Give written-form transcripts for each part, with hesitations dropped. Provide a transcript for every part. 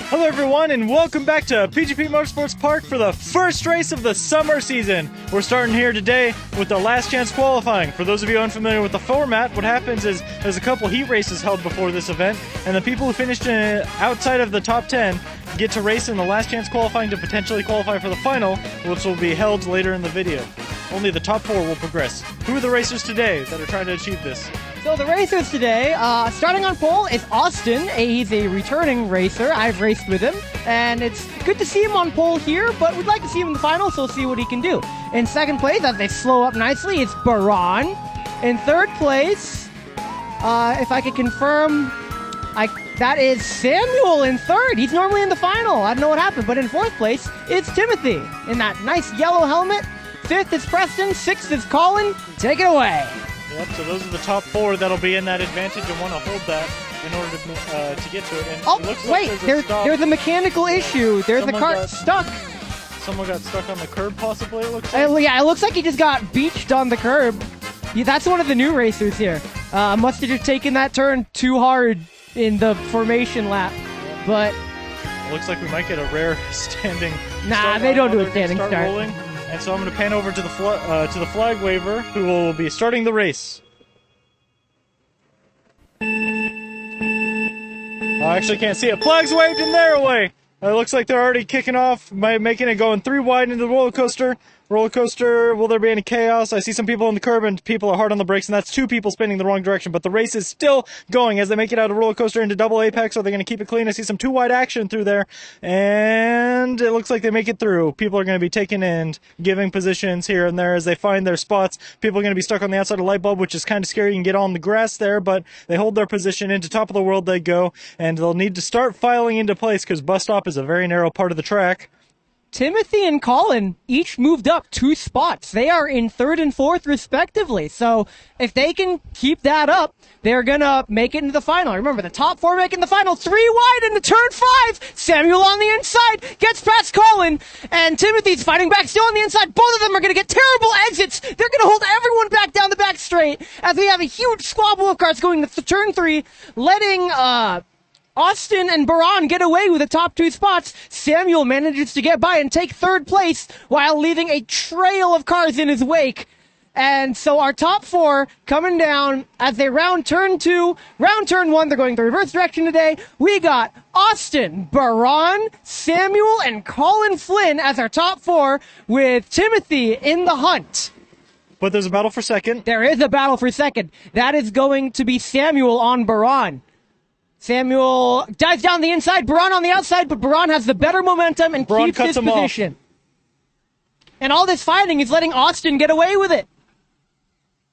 Hello everyone and welcome back to PGP Motorsports Park for the first race of the summer season. We're starting here today with the last chance qualifying. For those of you unfamiliar with the format, what happens is there's a couple heat races held before this event, and the people who finished outside of the top 10 get to race in the last chance qualifying to potentially qualify for the final, which will be held later in the video. Only the top 4 will progress. Who are the racers today that are trying to achieve this? So the racers today, starting on pole is Austin. He's a returning racer. I've raced with him, and it's good to see him on pole here, but we'd like to see him in the final, so we'll see what he can do. In second place, as they slow up nicely, it's Baran. In third place, if I could confirm, that is Samuel in third. He's normally in the final. I don't know what happened, but in fourth place, it's Timothy in that nice yellow helmet. Fifth is Preston. Sixth is Colin. Take it away. Yep, so those are the top 4 that'll be in that advantage and want to hold that in order to get to it. And oh, it looks wait, like there's a mechanical issue. There's a cart stuck. Someone got stuck on the curb, possibly, it looks like. Yeah, it looks like he just got beached on the curb. Yeah, that's one of the new racers here. Must have just taken that turn too hard in the formation lap. But it looks like we might get a rare standing Nah, they don't do a standing start. Rolling. And so I'm going to pan over to the flag waver, who will be starting the race. I actually can't see it. Flags waved and they're away. It looks like they're already kicking off, making it going 3 wide into the roller coaster. Roller coaster, will there be any chaos? I see some people on the curb and people are hard on the brakes, and that's 2 people spinning the wrong direction, but the race is still going as they make it out of roller coaster into double apex. Are they going to keep it clean? I see some 2 wide action through there, and it looks like they make it through. People are going to be taking and giving positions here and there as they find their spots. People are going to be stuck on the outside of light bulb, which is kind of scary. You can get on the grass there, but they hold their position. Into top of the world they go, and they'll need to start filing into place because bus stop is a very narrow part of the track. Timothy and Colin each moved up 2 spots. They are in 3rd and 4th respectively. So if they can keep that up, they're going to make it into the final. Remember, the top 4 making the final. 3 wide into turn 5. Samuel on the inside gets past Colin, and Timothy's fighting back still on the inside. Both of them are going to get terrible exits. They're going to hold everyone back down the back straight as we have a huge squabble of cars going to turn 3, letting Austin and Baran get away with the top 2 spots. Samuel manages to get by and take 3rd place while leaving a trail of cars in his wake. And so our top 4 coming down as they round turn 2, round turn 1. They're going the reverse direction today. We got Austin, Baran, Samuel, and Colin Flynn as our top 4 with Timothy in the hunt. But there's a battle for second. There is a battle for second. That is going to be Samuel on Baran. Samuel dives down the inside, Baran on the outside, but Baran has the better momentum and keeps his position. And all this fighting is letting Austin get away with it.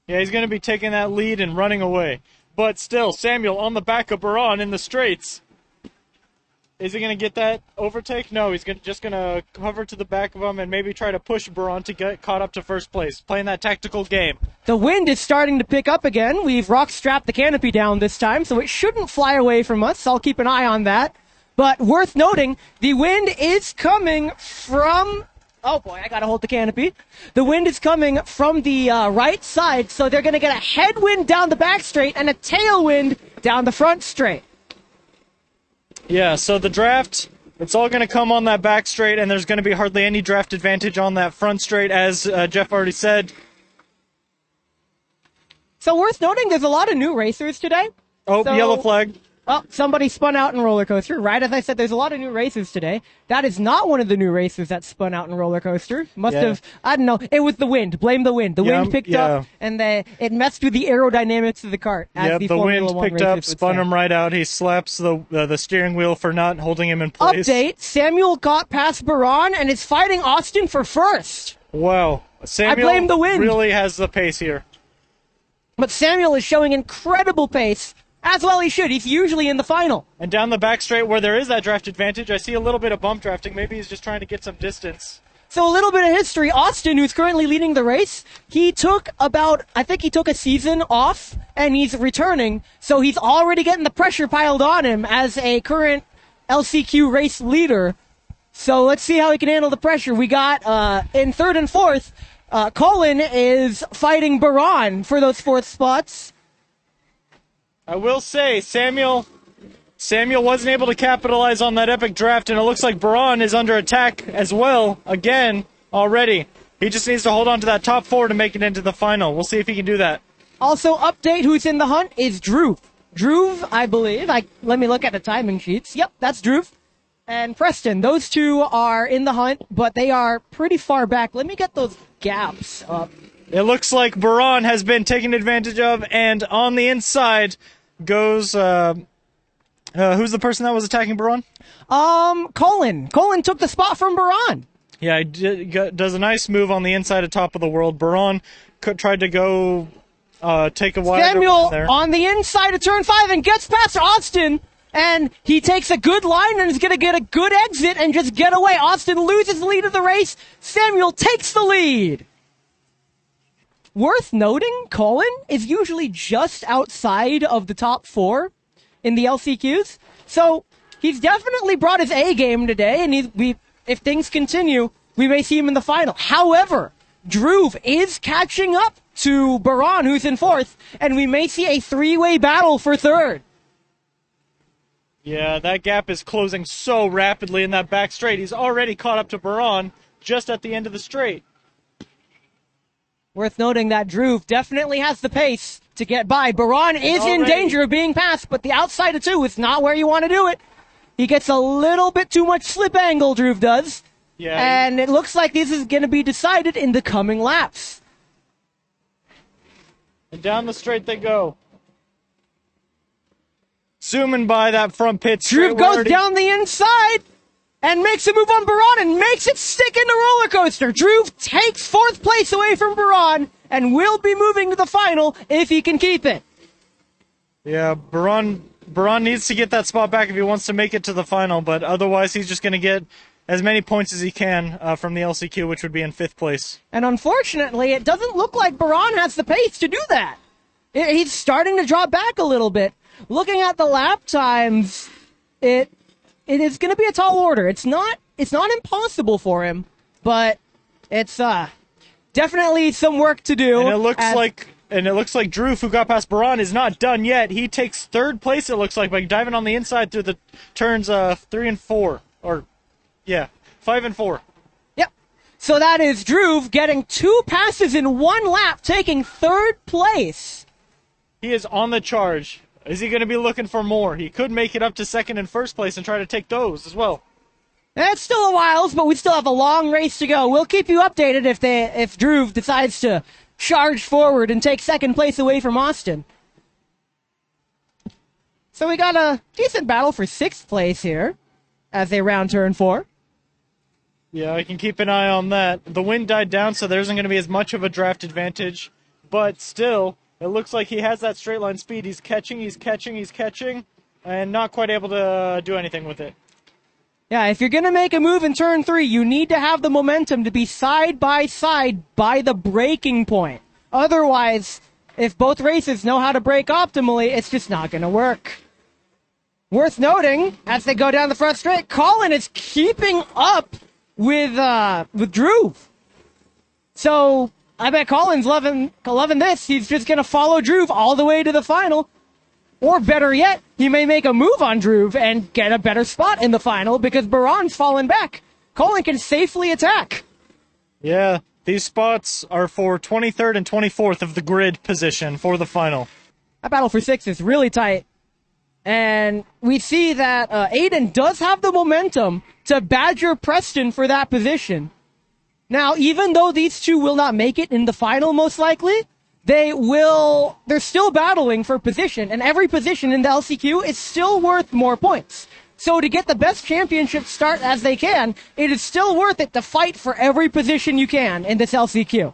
Yeah, he's going to be taking that lead and running away. But still, Samuel on the back of Baran in the straights. Is he going to get that overtake? No, he's just going to cover to the back of him and maybe try to push Baran to get caught up to first place, playing that tactical game. The wind is starting to pick up again. We've rock-strapped the canopy down this time, so it shouldn't fly away from us. I'll keep an eye on that. But worth noting, the wind is coming from... Oh boy, I gotta hold the canopy. The wind is coming from the right side, so they're going to get a headwind down the back straight and a tailwind down the front straight. Yeah, so the draft, it's all going to come on that back straight, and there's going to be hardly any draft advantage on that front straight, as Jeff already said. So worth noting, there's a lot of new racers today. Oh, yellow flag. Oh, somebody spun out in roller coaster. Right as I said, there's a lot of new racers today. That is not one of the new racers that spun out in roller coaster. Must have, I don't know. It was the wind. Blame the wind. The wind picked up, and it messed with the aerodynamics of the cart. As the wind picked up, spun him right out. He slaps the steering wheel for not holding him in place. Update: Samuel got past Baran and is fighting Austin for first. Wow, Samuel I blame the wind. Really has the pace here. But Samuel is showing incredible pace. As well he should. He's usually in the final. And down the back straight where there is that draft advantage, I see a little bit of bump drafting. Maybe he's just trying to get some distance. So a little bit of history. Austin, who's currently leading the race, he took a season off, and he's returning. So he's already getting the pressure piled on him as a current LCQ race leader. So let's see how he can handle the pressure. We got in 3rd and 4th, Colin is fighting Baran for those 4th spots. I will say, Samuel Samuel wasn't able to capitalize on that epic draft, and it looks like Baran is under attack as well, again, already. He just needs to hold on to that top 4 to make it into the final. We'll see if he can do that. Also, update who's in the hunt is Drew. Drew, I believe. Let me look at the timing sheets. Yep, that's Drew. And Preston. Those two are in the hunt, but they are pretty far back. Let me get those gaps up. It looks like Baran has been taken advantage of, and on the inside goes... who's the person that was attacking Baran? Colin. Colin took the spot from Baran. Yeah, he does a nice move on the inside of top of the world. Baran tried to go take a wide Samuel there. On the inside of turn 5 and gets past Austin, and he takes a good line and is going to get a good exit and just get away. Austin loses the lead of the race. Samuel takes the lead. Worth noting, Colin is usually just outside of the top 4 in the LCQs, so he's definitely brought his A game today, and if things continue, we may see him in the final. However, Drew is catching up to Baran, who's in 4th, and we may see a 3-way battle for 3rd. Yeah, that gap is closing so rapidly in that back straight. He's already caught up to Baran just at the end of the straight. Worth noting that Drew definitely has the pace to get by. Baran is in danger of being passed, but the outside of 2 is not where you want to do it. He gets a little bit too much slip angle, Drew does. Yeah. And it looks like this is going to be decided in the coming laps. And down the straight they go. Zooming by that front pit. Drew goes down the inside and makes a move on Baran and makes it stick in the roller coaster. Drew takes 4th place away from Baran and will be moving to the final if he can keep it. Yeah, Baran needs to get that spot back if he wants to make it to the final, but otherwise he's just going to get as many points as he can from the LCQ, which would be in 5th place. And unfortunately, it doesn't look like Baran has the pace to do that. He's starting to drop back a little bit. Looking at the lap times, it is going to be a tall order. It's not impossible for him, but it's definitely some work to do. And it looks like Drew, who got past Baran, is not done yet. He takes 3rd place, it looks like, by diving on the inside through the turns 3 and 4. Or, yeah, 5 and 4. Yep. So that is Drew getting 2 passes in 1 lap, taking 3rd place. He is on the charge. Is he going to be looking for more? He could make it up to 2nd and 1st place and try to take those as well. It's still a while, but we still have a long race to go. We'll keep you updated if Drew decides to charge forward and take 2nd place away from Austin. So we got a decent battle for 6th place here as they round turn 4. Yeah, I can keep an eye on that. The wind died down, so there isn't going to be as much of a draft advantage. But still, it looks like he has that straight line speed. He's catching, and not quite able to do anything with it. Yeah, if you're going to make a move in turn 3, you need to have the momentum to be side by side by the braking point. Otherwise, if both races know how to brake optimally, it's just not going to work. Worth noting, as they go down the front straight, Colin is keeping up with Drew. So I bet Colin's loving this. He's just going to follow Drew all the way to the final. Or better yet, he may make a move on Drew and get a better spot in the final because Baran's fallen back. Colin can safely attack. Yeah, these spots are for 23rd and 24th of the grid position for the final. That battle for 6 is really tight. And we see that Aiden does have the momentum to badger Preston for that position. Now, even though these two will not make it in the final most likely, they're still battling for position, and every position in the LCQ is still worth more points. So to get the best championship start as they can, it is still worth it to fight for every position you can in this LCQ.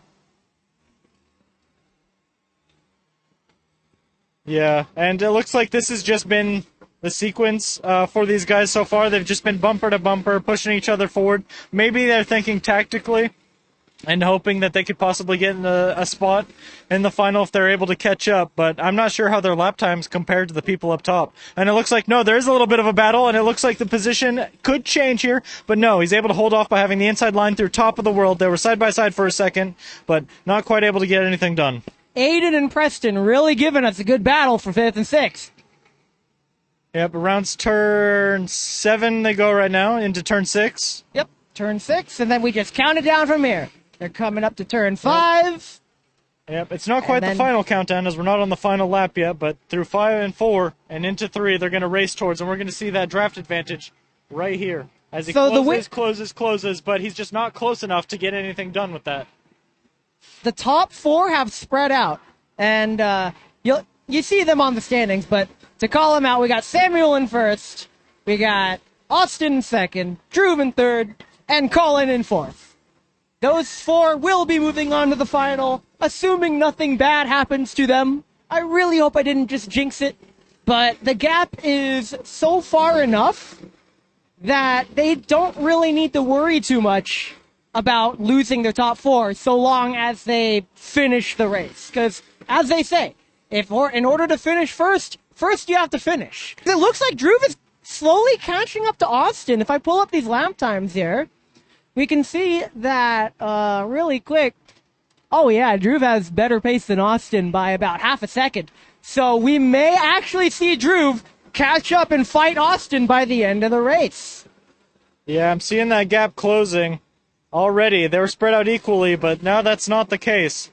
Yeah, and it looks like this has just been the sequence for these guys so far. They've just been bumper to bumper, pushing each other forward. Maybe they're thinking tactically and hoping that they could possibly get in a spot in the final if they're able to catch up. But I'm not sure how their lap times compared to the people up top. And it looks like, no, there is a little bit of a battle, and it looks like the position could change here. But no, he's able to hold off by having the inside line through top of the world. They were side by side for a second, but not quite able to get anything done. Aiden and Preston really giving us a good battle for 5th and 6th. Yep, around turn 7 they go right now, into turn 6. Yep, turn 6, and then we just count it down from here. They're coming up to turn 5. Yep, it's not quite then- the final countdown as we're not on the final lap yet, but through 5 and 4 and into 3, they're going to race towards, and we're going to see that draft advantage right here. As he So closes, but he's just not close enough to get anything done with that. The top 4 have spread out, and you see them on the standings, but to call them out, we got Samuel in first, we got Austin in second, Drew in third, and Colin in fourth. Those 4 will be moving on to the final, assuming nothing bad happens to them. I really hope I didn't just jinx it, but the gap is so far enough that they don't really need to worry too much about losing their top 4 so long as they finish the race. Because, as they say, in order to finish first you have to finish. It looks like Drew is slowly catching up to Austin. If I pull up these lap times here, we can see that really quick. Oh yeah, Drew has better pace than Austin by about half a second. So we may actually see Drew catch up and fight Austin by the end of the race. Yeah, I'm seeing that gap closing already. They were spread out equally, but now that's not the case.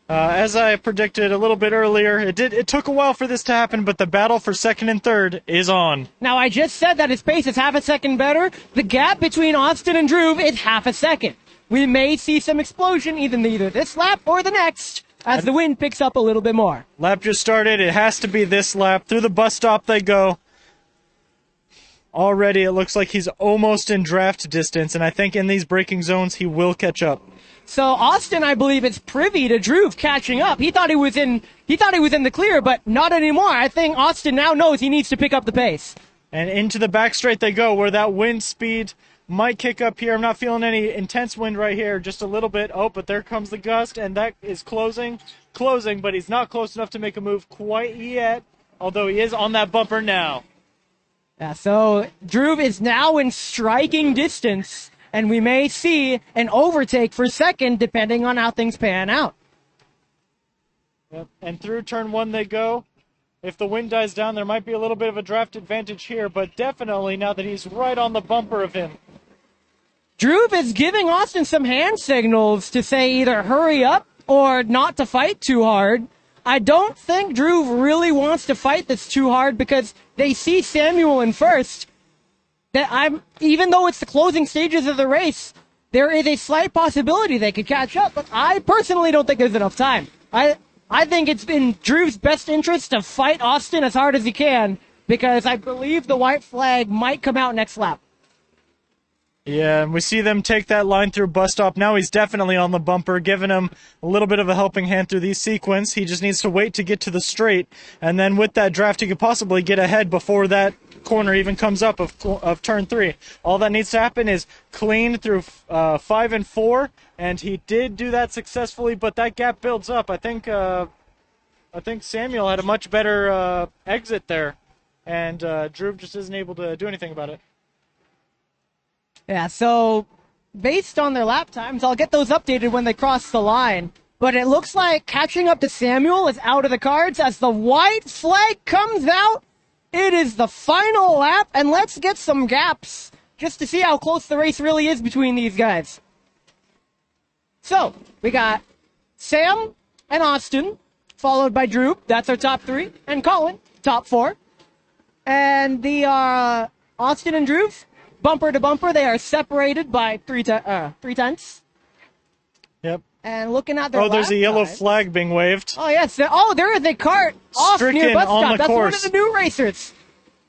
As I predicted a little bit earlier, it took a while for this to happen, but the battle for second and third is on. Now, I just said that his pace is half a second better. The gap between Austin and Drew is half a second. We may see some explosion either this lap or the next as the wind picks up a little bit more. Lap just started. It has to be this lap. Through the bus stop they go. Already, it looks like he's almost in draft distance, and I think in these braking zones, he will catch up. So Austin, I believe, is privy to Drew catching up. He thought he was in the clear, but not anymore. I think Austin now knows he needs to pick up the pace. And into the back straight they go, where that wind speed might kick up here. I'm not feeling any intense wind right here, just a little bit. Oh, but there comes the gust, and that is closing, but he's not close enough to make a move quite yet, although he is on that bumper now. Yeah, so Drew is now in striking distance, and we may see an overtake for second, depending on how things pan out. Yep. And through turn 1 they go. If the wind dies down, there might be a little bit of a draft advantage here, but definitely now that he's right on the bumper of him. Drew is giving Austin some hand signals to say either hurry up or not to fight too hard. I don't think Drew really wants to fight this too hard because they see Samuel in first. Even though it's the closing stages of the race, there is a slight possibility they could catch up, but I personally don't think there's enough time. I think it's in Drew's best interest to fight Austin as hard as he can because I believe the white flag might come out next lap. Yeah, and we see them take that line through bus stop. Now he's definitely on the bumper, giving him a little bit of a helping hand through these sequence. He just needs to wait to get to the straight, and then with that draft, he could possibly get ahead before that corner even comes up of turn 3. All that needs to happen is clean through 5 and 4, and he did do that successfully, but that gap builds up. I think Samuel had a much better exit there, and Drew just isn't able to do anything about it. Yeah, so based on their lap times, I'll get those updated when they cross the line. But it looks like catching up to Samuel is out of the cards as the white flag comes out. It is the final lap, and let's get some gaps just to see how close the race really is between these guys. So, we got Sam and Austin, followed by Drew. That's our top 3. And Colin, top 4. And the Austin and Drew, bumper to bumper, they are separated by 3 tenths. Yep. And looking at their there's a yellow times- flag being waved. Oh, yes. There is a cart off Stricken near bus on stop. the That's one course. of the new racers.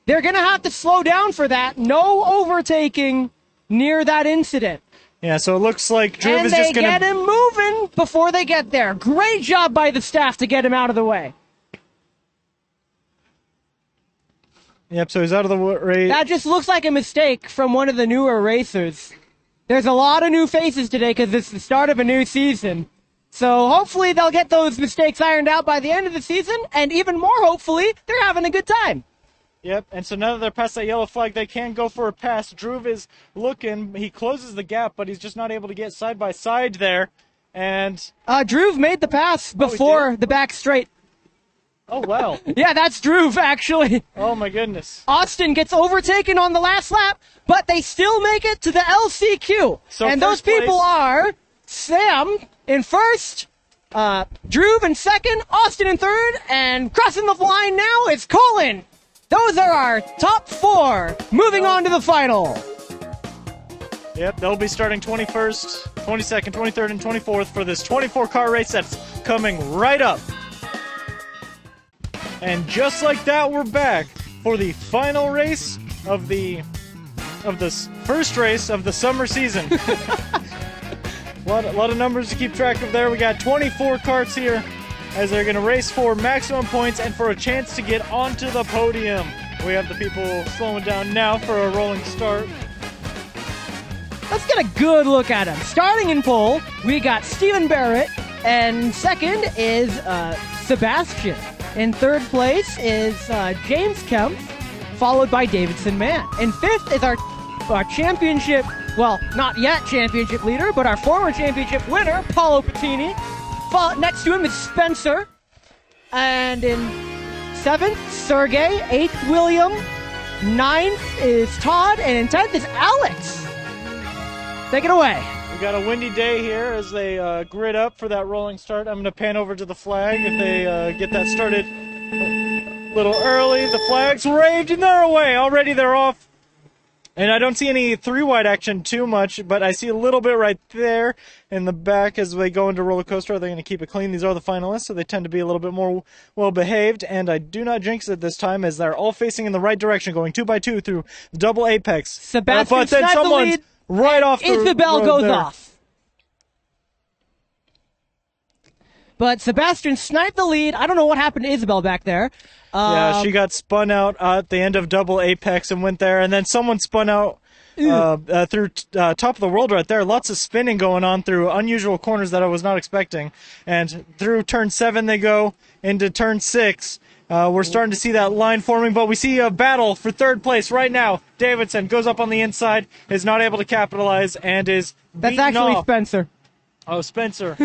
They're going to have to slow down for that. No overtaking near that incident. Yeah, so it looks like Drew And is they just going get to... him moving before they get there. Great job by the staff to get him out of the way. Yep, so he's out of the race. That just looks like a mistake from one of the newer racers. There's a lot of new faces today because it's the start of a new season. So hopefully they'll get those mistakes ironed out by the end of the season, and even more hopefully, they're having a good time. Yep, and so now that they're past that yellow flag, they can go for a pass. Drew is looking. He closes the gap, but he's just not able to get side by side there. And Drew made the pass before the back straight. Oh, wow. Yeah, that's Drew, actually. Oh, my goodness. Austin gets overtaken on the last lap, but they still make it to the LCQ. So and those first place- people are Sam in first, Drew in second, Austin in third, and crossing the line now is Colin. Those are our top 4 moving on to the final. Yep, they'll be starting 21st, 22nd, 23rd, and 24th for this 24-car race that's coming right up. And just like that, we're back for the final race of the first race of the summer season. a lot of numbers to keep track of there. We got 24 carts here as they're going to race for maximum points and for a chance to get onto the podium. We have the people slowing down now for a rolling start. Let's get a good look at them. Starting in pole, we got Stephen Barrett, and second is Sebastian. In third place is James Kemp, followed by Davidson Mann. In fifth is our championship, well, not yet championship leader, but our former championship winner, Paolo Pettini. Next to him is Spencer. And in seventh, Sergey. Eighth, William. Ninth is Todd. And in 10th is Alex. Take it away. We got a windy day here as they grid up for that rolling start. I'm going to pan over to the flag if they get that started a little early. The flag's waved and they're away. Already they're off. And I don't see any 3-wide action too much, but I see a little bit right there in the back as they go into roller coaster. Are they going to keep it clean? These are the finalists, so they tend to be a little bit more well-behaved. And I do not jinx it this time as they're all facing in the right direction, going 2x2 through double apex. Sebastian but then snapped the someone's lead. right off the Isabel road goes there. off. But Sebastian sniped the lead. I don't know what happened to Isabel back there. Yeah, she got spun out at the end of double apex and went there, and then someone spun out through top of the world right there. Lots of spinning going on through unusual corners that I was not expecting. And through turn 7 they go into turn 6. We're starting to see that line forming, but we see a battle for third place right now. Davidson goes up on the inside, is not able to capitalize, and is That's beaten actually off. Spencer. Oh, Spencer.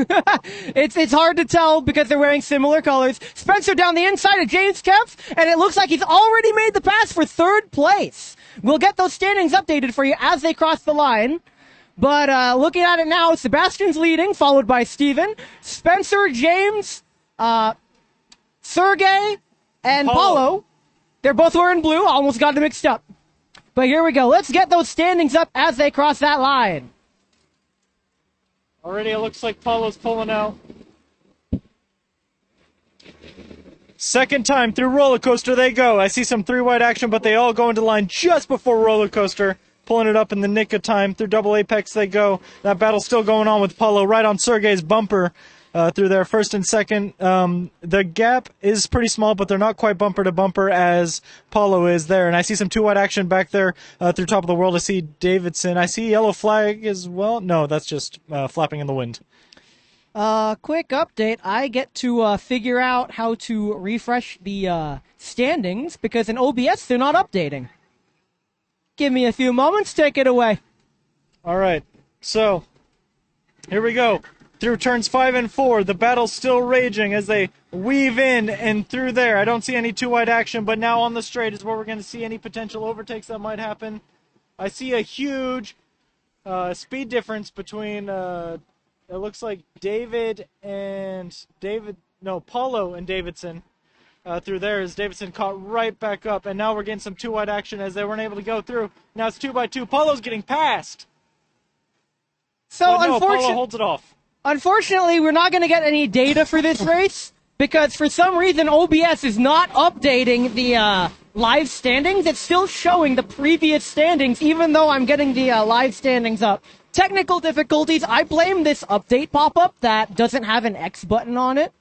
It's hard to tell because they're wearing similar colors. Spencer down the inside of James Kemp, and it looks like he's already made the pass for third place. We'll get those standings updated for you as they cross the line. But looking at it now, Sebastian's leading, followed by Steven, Spencer, James, Sergey, and Paulo. They're both wearing blue. Almost got them mixed up. But here we go. Let's get those standings up as they cross that line. Already it looks like Paulo's pulling out. Second time through roller coaster they go. I see some 3-wide action, but they all go into line just before roller coaster. Pulling it up in the nick of time. Through double apex they go. That battle's still going on with Paulo right on Sergey's bumper. Through their first and second. The gap is pretty small, but they're not quite bumper to bumper as Paulo is there. And I see some 2-wide action back there through top of the world. I see Davidson. I see yellow flag as well. No, that's just flapping in the wind. Quick update. I get to figure out how to refresh the standings because in OBS they're not updating. Give me a few moments. Take it away. All right. So, here we go. Through turns 5 and 4, the battle's still raging as they weave in and through there. I don't see any 2-wide action, but now on the straight is where we're going to see any potential overtakes that might happen. I see a huge speed difference between, it looks like Paulo and Davidson. Through there as Davidson caught right back up, and now we're getting some 2-wide action as they weren't able to go through. Now it's 2x2. Paulo's getting passed. So But no, Paulo holds it off. Unfortunately, we're not going to get any data for this race because for some reason OBS is not updating the live standings. It's still showing the previous standings even though I'm getting the live standings up. Technical difficulties. I blame this update pop-up that doesn't have an X button on it.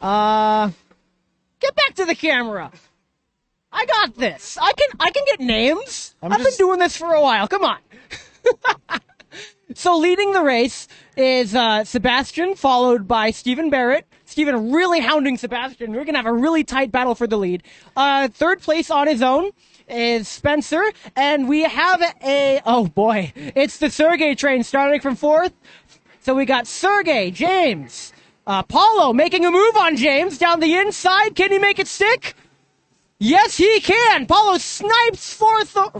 Get back to the camera. I got this. I can get names. I've been doing this for a while. Come on. So leading the race is Sebastian, followed by Stephen Barrett. Stephen really hounding Sebastian. We're going to have a really tight battle for the lead. Third place on his own is Spencer. And we have it's the Sergey train starting from fourth. So we got Sergey, James, Paulo making a move on James down the inside. Can he make it stick? Yes, he can. Paulo snipes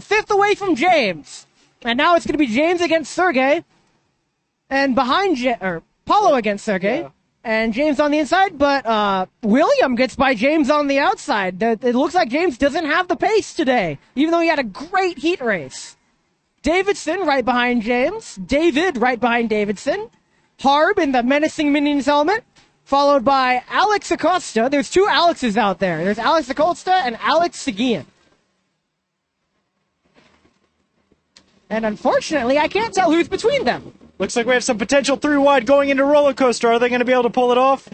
fifth away from James. And now it's going to be James against Sergey. And behind Paulo against Sergey. Yeah. And James on the inside, but William gets by James on the outside. It looks like James doesn't have the pace today, even though he had a great heat race. Davidson right behind James. David right behind Davidson. Harb in the menacing minions helmet, followed by Alex Acosta. There's two Alexes out there. There's Alex Acosta and Alex Seguin. And unfortunately, I can't tell who's between them. Looks like we have some potential 3 wide going into roller coaster. Are they going to be able to pull it off?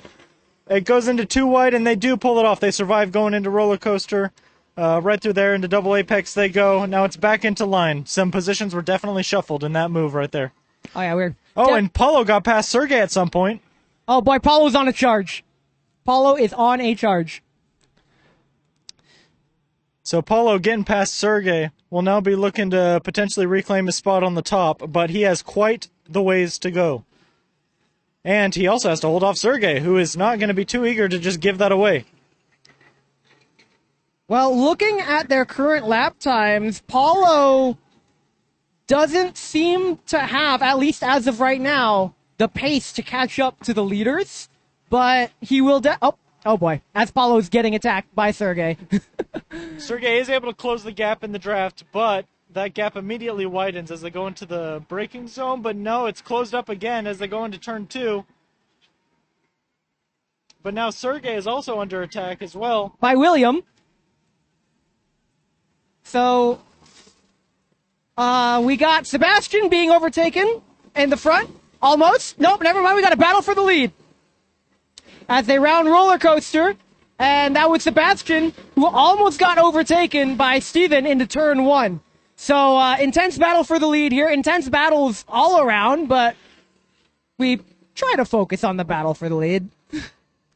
It goes into 2 wide, and they do pull it off. They survive going into roller coaster. Right through there into double apex they go. Now it's back into line. Some positions were definitely shuffled in that move right there. Oh, yeah, weird. Oh, and Paulo got past Sergey at some point. Oh, boy, Paulo's on a charge. Paulo is on a charge. So Paulo getting past Sergey will now be looking to potentially reclaim his spot on the top, but he has quite the ways to go. And he also has to hold off Sergey, who is not going to be too eager to just give that away. Well, looking at their current lap times, Paulo doesn't seem to have, at least as of right now, the pace to catch up to the leaders, but he will... Oh boy, as Paulo's getting attacked by Sergey. Sergey is able to close the gap in the draft, but that gap immediately widens as they go into the braking zone, but no, it's closed up again as they go into turn 2. But now Sergey is also under attack as well. By William. So, we got Sebastian being overtaken in the front. Almost. Nope, never mind. We got a battle for the lead. As they round roller coaster, and that was Sebastian, who almost got overtaken by Steven into turn 1. So, intense battle for the lead here. Intense battles all around, but we try to focus on the battle for the lead.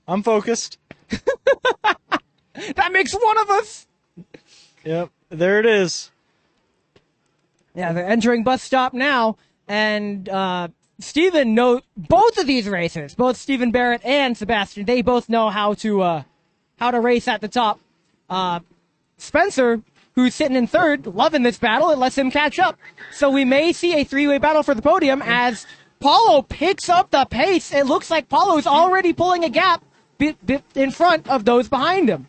I'm focused. That makes one of us. Yep, there it is. Yeah, they're entering bus stop now, and Steven knows both of these racers, both Steven Barrett and Sebastian. They both know how to race at the top. Spencer, who's sitting in third, loving this battle. It lets him catch up. So we may see a 3-way battle for the podium as Paulo picks up the pace. It looks like Paulo's already pulling a gap in front of those behind him.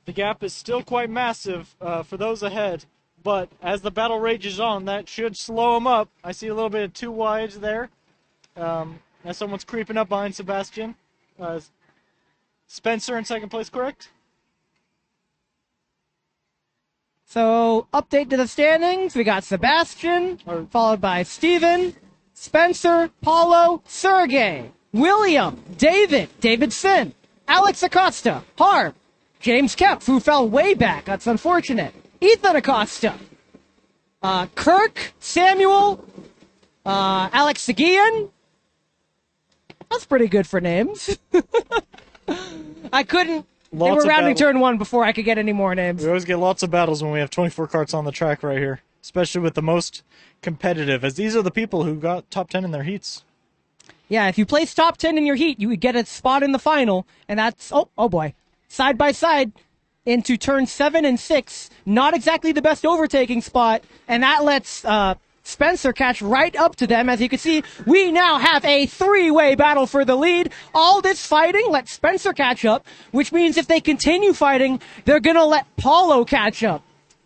The gap is still quite massive for those ahead, but as the battle rages on, that should slow them up. I see a little bit of 2 wides there. As someone's creeping up behind Sebastian. Spencer in second place, correct? So, update to the standings. We got Sebastian, followed by Steven, Spencer, Paulo, Sergey, William, Davidson, Alex Acosta, Harb, James Kemp, who fell way back. That's unfortunate. Ethan Acosta, Kirk, Samuel, Alex Seguin. That's pretty good for names. I couldn't... They were rounding turn 1 before I could get any more names. We always get lots of battles when we have 24 carts on the track right here, especially with the most competitive, as these are the people who got top 10 in their heats. Yeah, if you place top 10 in your heat, you would get a spot in the final, and that's, oh boy, side by side into turn 7 and 6. Not exactly the best overtaking spot, and that lets Spencer catch right up to them. As you can see, we now have a 3-way battle for the lead. All this fighting lets Spencer catch up, which means if they continue fighting, they're going to let Paulo catch up.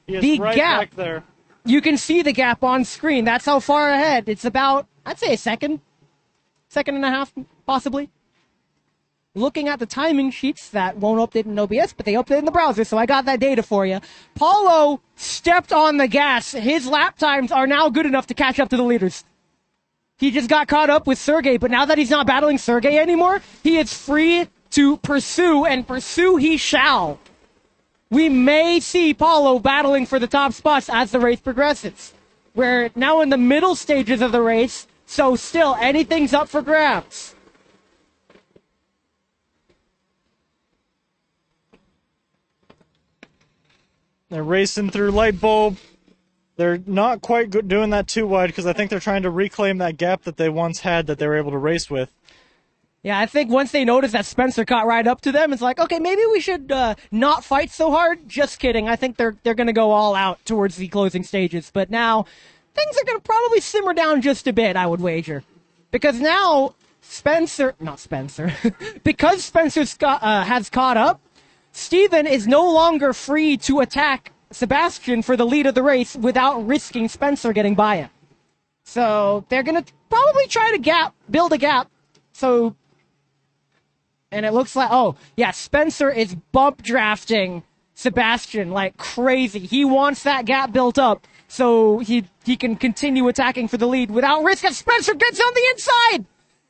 He is the right gap, back there. You can see the gap on screen. That's how far ahead. It's about, I'd say a second and a half, possibly. Looking at the timing sheets that won't update in OBS, but they update in the browser, so I got that data for you. Paulo stepped on the gas. His lap times are now good enough to catch up to the leaders. He just got caught up with Sergey, but now that he's not battling Sergey anymore, he is free to pursue, and pursue he shall. We may see Paulo battling for the top spots as the race progresses. We're now in the middle stages of the race, so still, anything's up for grabs. They're racing through light bulb. They're not quite doing that too wide because I think they're trying to reclaim that gap that they once had that they were able to race with. Yeah, I think once they noticed that Spencer caught right up to them, it's like, okay, maybe we should not fight so hard. Just kidding. I think they're going to go all out towards the closing stages. But now things are going to probably simmer down just a bit, I would wager. Because now because Spencer has caught up, Steven is no longer free to attack Sebastian for the lead of the race without risking Spencer getting by him. So they're going to probably try to build a gap. So, and it looks like, Spencer is bump drafting Sebastian like crazy. He wants that gap built up so he can continue attacking for the lead without risk if Spencer gets on the inside.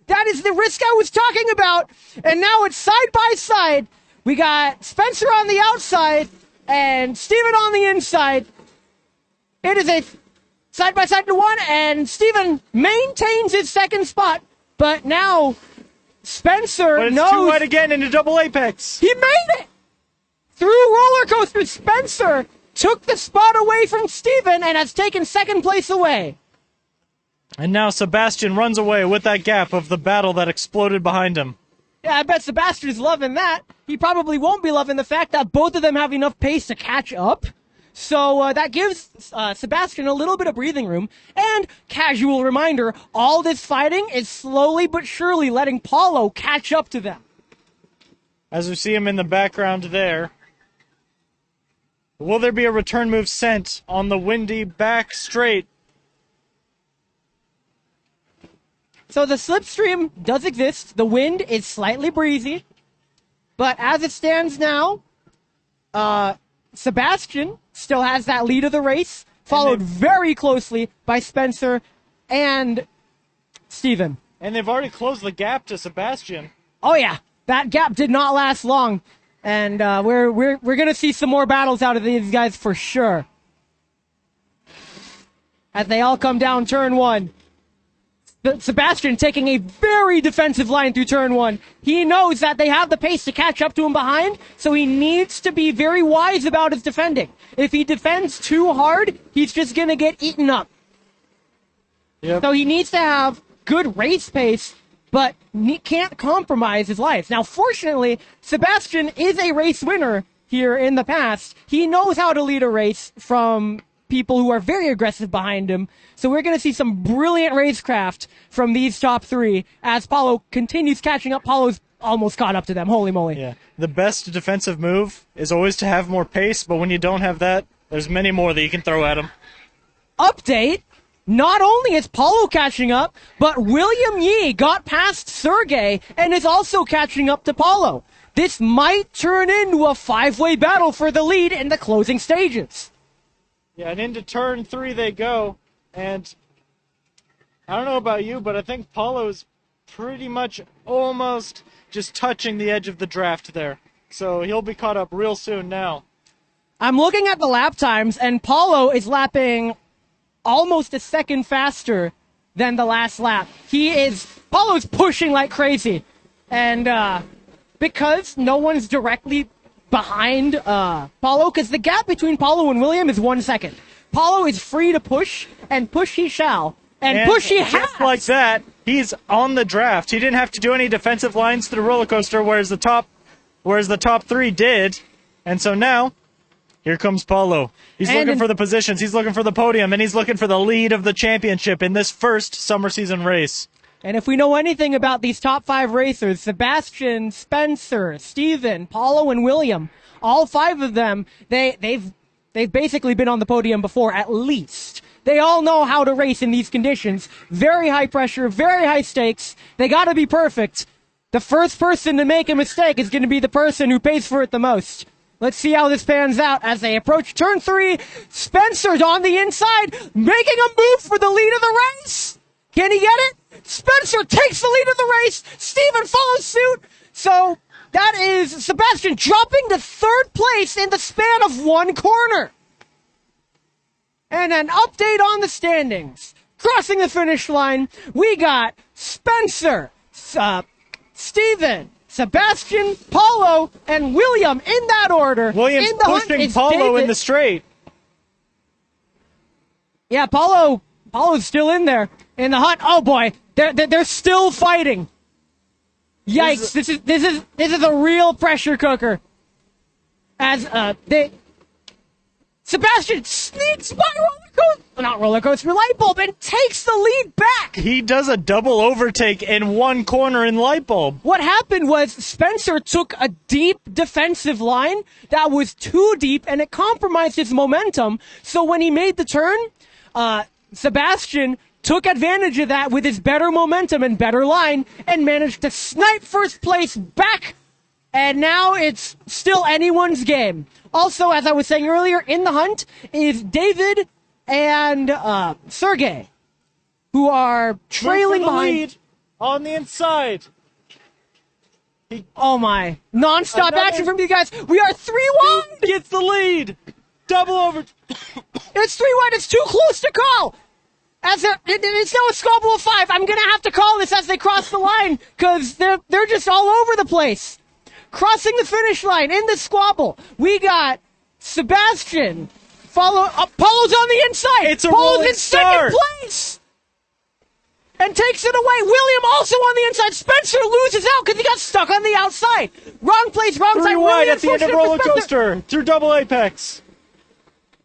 That is the risk I was talking about. And now it's side by side. We got Spencer on the outside and Steven on the inside. It is a side by side to one, and Steven maintains his second spot. But now Spencer knows. Too wide again into double apex. He made it! Through roller coaster, Spencer took the spot away from Steven and has taken second place away. And now Sebastian runs away with that gap of the battle that exploded behind him. Yeah, I bet Sebastian's loving that. He probably won't be loving the fact that both of them have enough pace to catch up. So that gives Sebastian a little bit of breathing room. And casual reminder, all this fighting is slowly but surely letting Paulo catch up to them. As we see him in the background there. Will there be a return move sent on the windy back straight? So the slipstream does exist. The wind is slightly breezy. But as it stands now, Sebastian still has that lead of the race, followed very closely by Spencer and Steven. And they've already closed the gap to Sebastian. Oh yeah, that gap did not last long. And we're going to see some more battles out of these guys for sure. As they all come down turn one. Sebastian taking a very defensive line through turn one. He knows that they have the pace to catch up to him behind, so he needs to be very wise about his defending. If he defends too hard, he's just going to get eaten up. Yep. So he needs to have good race pace, but can't compromise his life. Now, fortunately, Sebastian is a race winner here in the past. He knows how to lead a race from people who are very aggressive behind him. So we're going to see some brilliant racecraft from these top three as Paulo continues catching up. Paulo's almost caught up to them. Holy moly. Yeah. The best defensive move is always to have more pace, but when you don't have that, there's many more that you can throw at him. Update. Not only is Paulo catching up, but William Yee got past Sergey and is also catching up to Paulo. This might turn into a five-way battle for the lead in the closing stages. Yeah, and into turn three they go, and I don't know about you, but I think Paulo's pretty much almost just touching the edge of the draft there. So he'll be caught up real soon now. I'm looking at the lap times, and Paulo is lapping almost a second faster than the last lap. Paulo's pushing like crazy. And because no one's directly behind Paulo, because the gap between Paulo and William is 1 second. Paulo is free to push, and push he shall. And push he has. Just like that, he's on the draft. He didn't have to do any defensive lines to the roller coaster, whereas the top three did. And so now, here comes Paulo. He's looking for the positions, he's looking for the podium, and he's looking for the lead of the championship in this first summer season race. And if we know anything about these top five racers, Sebastian, Spencer, Steven, Paulo, and William, all five of them, they've basically been on the podium before, at least. They all know how to race in these conditions. Very high pressure, very high stakes. They gotta be perfect. The first person to make a mistake is gonna be the person who pays for it the most. Let's see how this pans out as they approach turn three. Spencer's on the inside, making a move for the lead of the race. Can he get it? Spencer takes the lead of the race. Steven follows suit. So that is Sebastian dropping to third place in the span of one corner. And an update on the standings. Crossing the finish line, we got Spencer, Steven, Sebastian, Paulo, and William in that order. William's in the pushing Paulo in the straight. Yeah, Paulo's still in there in the hunt. Oh boy, they're still fighting. Yikes! This is a real pressure cooker. As Sebastian sneaks by roller coaster light bulb and takes the lead back. He does a double overtake in one corner in light bulb. What happened was Spencer took a deep defensive line that was too deep, and it compromised his momentum. So when he made the turn, Sebastian took advantage of that with his better momentum and better line and managed to snipe first place back. And now it's still anyone's game. Also, as I was saying earlier, in the hunt is David and Sergey, who are trailing behind. Lead on the inside. Oh my. Non-stop action from you guys. We are 3-1. Gets the lead. Double over. It's 3-1. It's too close to call. It's now a squabble of 5. I'm going to have to call this as they cross the line because they're just all over the place. Crossing the finish line in the squabble, we got Sebastian. Paulo's on the inside. It's a Paulo's rolling in start. second place and takes it away. William also on the inside. Spencer loses out because he got stuck on the outside. Wrong place, wrong side. 3 Really wide at the end of unfortunate roller for Spencer. coaster through double apex.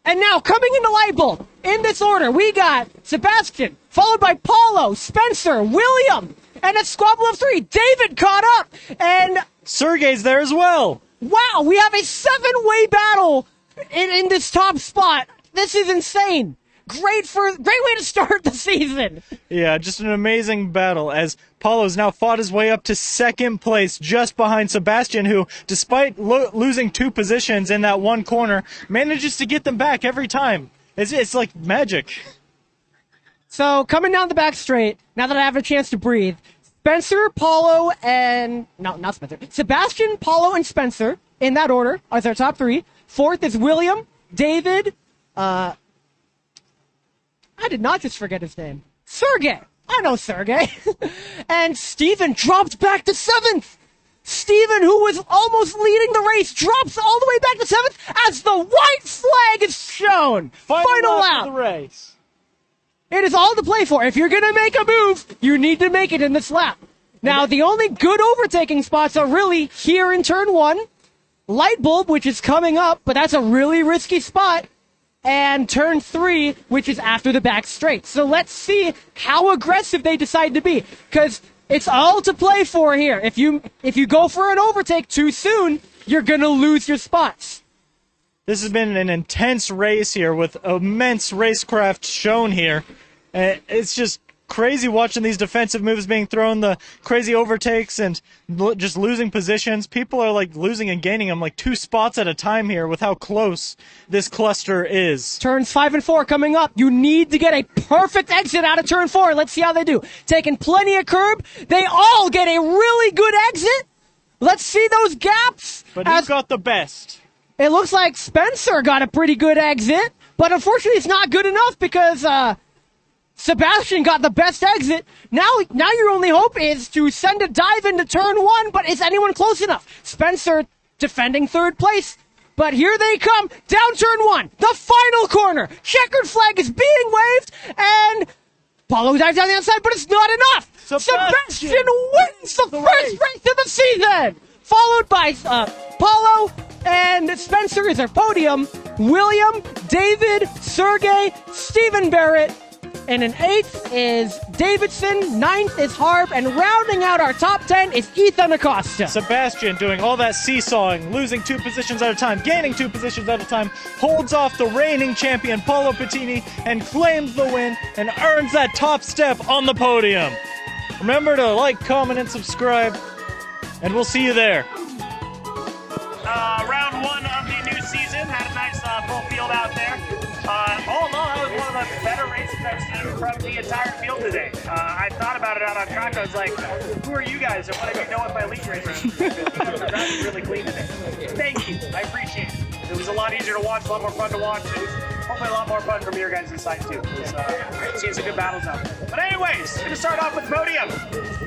And now, coming into light bulb, in this order, we got Sebastian, followed by Paulo, Spencer, William, and a squabble of 3. David caught up, and Sergey's there as well. wow, we have a 7-way battle in this top spot. This is insane. Great way to start the season. Yeah, just an amazing battle as Paulo's now fought his way up to second place just behind Sebastian, who, despite losing 2 positions in that one corner, manages to get them back every time. It's like magic. So, coming down the back straight, now that I have a chance to breathe, Spencer, Paulo, and... No, not Spencer. Sebastian, Paulo, and Spencer, in that order, are their top 3. 4th is William, David, I did not just forget his name. Sergey. I know Sergey. And Steven dropped back to 7th. Steven, who was almost leading the race, drops all the way back to 7th as the white flag is shown. Final lap. of the race. It is all to play for. If you're going to make a move, you need to make it in this lap. Now, the only good overtaking spots are really here in turn 1. Light bulb, which is coming up, but that's a really risky spot. And turn 3, which is after the back straight. So let's see how aggressive they decide to be. Because it's all to play for here. If you go for an overtake too soon, you're going to lose your spots. This has been an intense race here with immense racecraft shown here. It's just crazy watching these defensive moves being thrown, the crazy overtakes, and just losing positions. People are like losing and gaining them like 2 spots at a time here with how close this cluster is. Turns 5 and 4 coming up. You need to get a perfect exit out of turn 4. Let's see how they do. Taking plenty of curb. They all get a really good exit. Let's see those gaps. But who got the best? It looks like Spencer got a pretty good exit, but unfortunately it's not good enough because Sebastian got the best exit. Now your only hope is to send a dive into turn 1, but is anyone close enough? Spencer defending 3rd place, but here they come. Down turn 1, the final corner. Checkered flag is being waved, and Paulo dives down the outside, but it's not enough. Sebastian wins the first race of the season, followed by Paulo and Spencer is our podium. William, David, Sergey, Stephen Barrett, and in 8th is Davidson, 9th is Harb, and rounding out our top 10 is Ethan Acosta. Sebastian doing all that seesawing, losing 2 positions at a time, gaining 2 positions at a time, holds off the reigning champion Paulo Pettini and claims the win and earns that top step on the podium. Remember to like, comment, and subscribe, and we'll see you there. Round 1 of the new season. Had a nice full field out there. All in all, that was one of the better races I've seen from the entire field today. I thought about it out on track. I was like, who are you guys and what have you done with my lead race? You guys are driving really clean today. Thank you. I appreciate it. It was a lot easier to watch, a lot more fun to watch. It was hopefully a lot more fun from your guys' side too. Seeing some good battles out there. But anyways, going to start off with podium.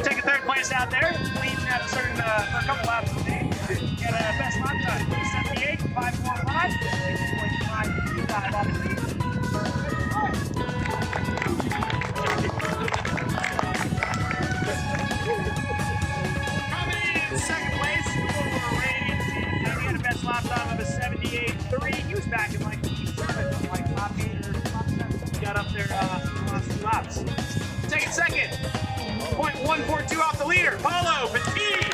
Taking 3rd place out there. Leading at a certain, for a couple laps today. Get a best lap time. 78, 545, 6.525 off the lead. Coming Taking second. 0.142 off the leader. Paulo Petit.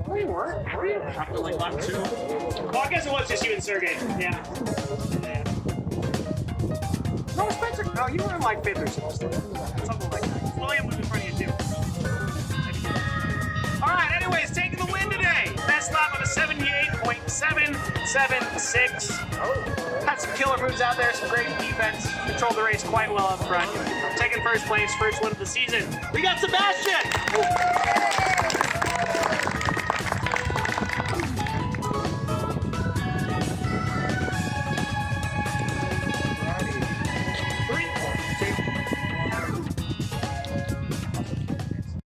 Were you? Like lap 2. Well, I guess it was just you and Sergey. Yeah. No, Spencer. No, you were in like 5th or 6th. Something like that. William was in front of you too. All right. Anyways, taking the win today. Best lap of a 78.776. Had some killer moves out there, some great defense. Controlled the race quite well up front. Taking first place, first win of the season. We got Sebastian.